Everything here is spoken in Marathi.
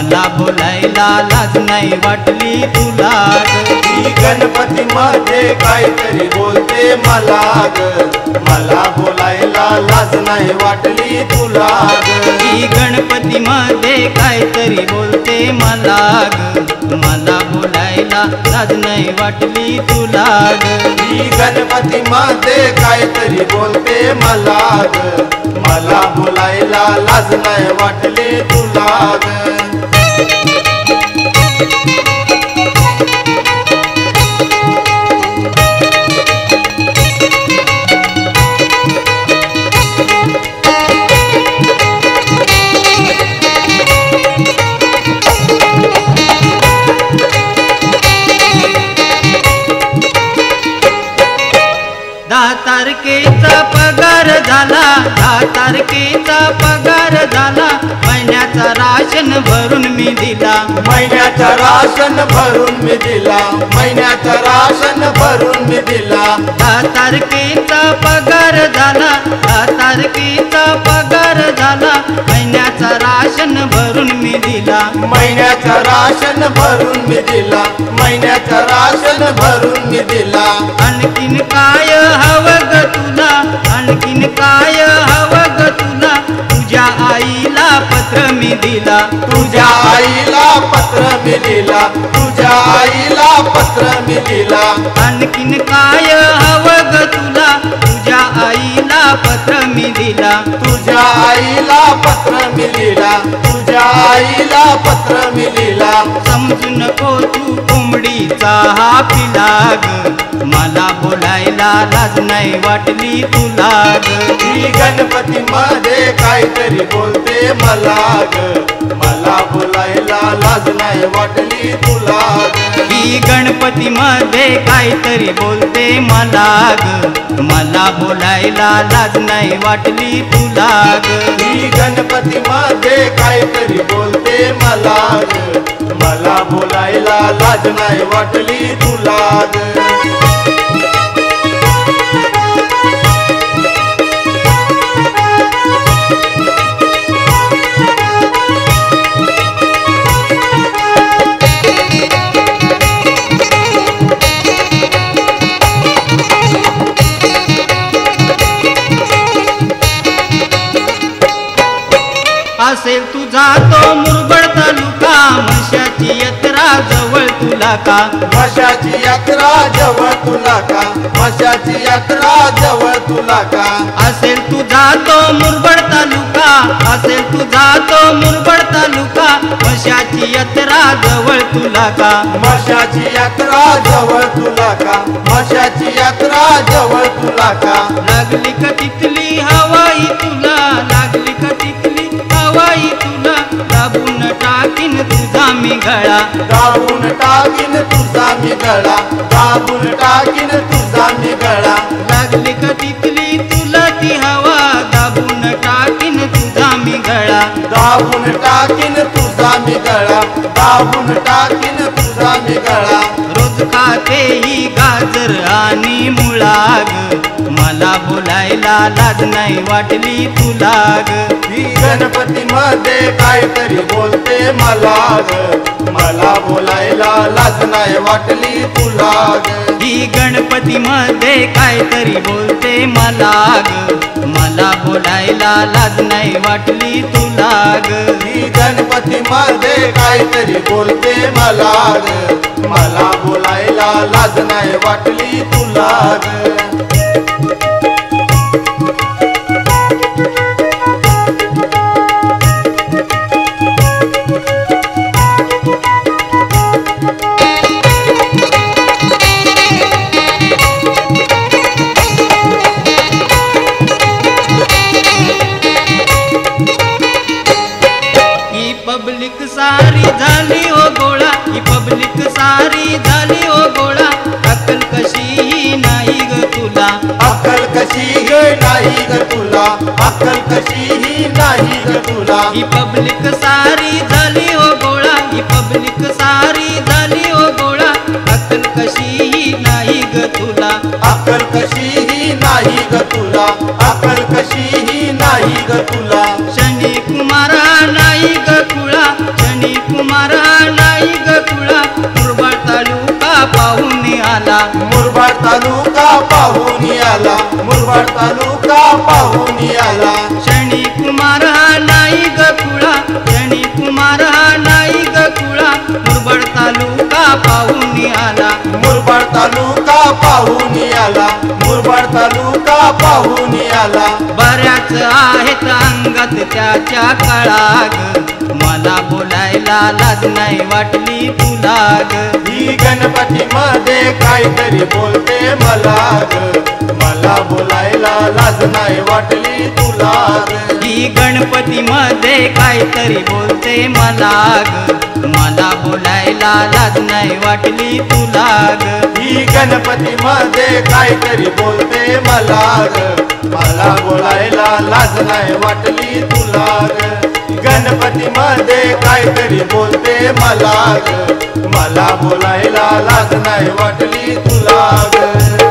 मला बोलायला लाज नाही वाटली तुला ग. ही गणपती मध्ये काहीतरी बोलते मला ग, मला बोलायला लाज नाही वाटली तुला ग. ही गणपती मध्ये काहीतरी बोलते मला ग, मला बोलायला लाज नाही वाटली तुला ग. ही गणपती मध्ये काहीतरी बोलते मला ग, मला बोलायला लाज नाही वाटली तुला ग. दहा तारखेचा पगार झाला, 10 तारखेचा पगार झाला, महिन्याचा राशन भरून मी दिला, महिन्याचा राशन भरून मी दिला, महिन्याचा राशन भरून मी दिला. 10 तारखेचा पगार झाला, 10 तारखेचा पगार झाला, महिन्याचा राशन भरून मी दिला, महिन्याचा राशन भरून मी दिला, महिन्याचा राशन भरून मी दिला. आणखीन काय हवं ग तुला, आणखीन काय हवं ग तुला, तुझ्या आईला पत्र मी दिला, तुझ्या आईला पत्र मी दिला, तुझ्या आईला पत्र मी दिला. आणखीन काय हवं ग तुला, तुझ्या आईला पत्र मी दिला, तुझ्या आईला पत्र मी दिला, तुझ्या आईला पत्र मी दिला. समजू नको तू कोंबडीचा हा पिला ग, मला बोलायला लाज नाही वाटली तुला ग. ही गणपती मध्ये काहीतरी बोलते मला ग, मला बोलायला लाज नाही वाटली तुला ग. ही गणपती मध्ये काहीतरी बोलते मला ग, मला बोलायला लाज नाही वाटली तुला ग. ही गणपती मध्ये काहीतरी बोलते मला ग, मला बोलायला लाज नाही वाटली तुला ग. असेल तुझा तो मुरबड तालुका, म्हशाची यात्रा जवळ तुला का, म्हशाची यात्रा जवळ तुला का, म्हशाची यात्रा जवळ तुला का. असेल तुझा तो मुरबड तालुका, असेल तुझा तो मुरबड तालुका, म्हशाची यात्रा जवळ तुला का, म्हशाची यात्रा जवळ तुला का, म्हशाची यात्रा जवळ तुला का. लागली का तिथली हवाई तुला, लागली का तिथली हवाई तुला, दाबून टाकीन तुझा मी गळा, दाबून टाकीन तुझा मी गळा, दाबून टाकीन तुझा मी गळा. लागली का तिथली तुला ती हवा, दाबून टाकीन तुझा मी गळा, दाबून टाकीन तुझा मी गळा, दाबून टाकीन तुझा मी गळा. रोज खाते ही गाजर आणि मुळा ग, मला बोलायला लाज नाही वाटली तुला ग. ही गणपती मध्ये काहीतरी बोलते मला ग, मला बोलायला लाज नाही वाटली तुला ग. ही गणपती मध्ये काहीतरी बोलते मला ग, मला बोलायला लाज नाही वाटली तुला ग. ही गणपती मध्ये काहीतरी बोलते मला ग, मला बोलायला लाज नाही वाटली तुला ग. पब्लिक सारी झाली हो गोळा, ही पब्लिक सारी झाली हो गोळा, अक्कल कशी नाही ग तुला, अक्कल कशी नाही ग तुला, अक्कल कशी नाही ग तुला. ही पब्लिक सारी झाली हो गोळा, ही पब्लिक सारी झाली हो गोळा, अक्कल कशी नाही ग तुला, अक्कल कशी नाही ग तुला, अक्कल कशी नाही ग तुला. शनी कुमारा नाही ग कुळा, शनी कुमारा पाहून आला मुरबाड तालुका पाहून आला शनी कुमार हा नाही ग कुळा शनी कुमार हा नाही ग कुळा मुरबाड तालुका पाहून आला मुरबाड तालुका पाहून आला मुरबाड तालुका पाहून आला बऱ्याच आहेत अंगात त्याच्या कळाग मला बोलायला लाज नाही वाटली तुला ग ही गणपती मध्ये काहीतरी बोलते मला ग मला बोलायला लाज नाही वाटली तुला ग ही गणपती मध्ये काहीतरी बोलते मला ग मला बोलायला लाज नाही वाटली तुला ग ही गणपती मध्ये काहीतरी बोलते मला ग मला बोलायला लाज नाही वाटली तुला ग गणपती मध्ये काहीतरी बोलते मला ग मला बोलायला लाज नाही वाटली तुला ग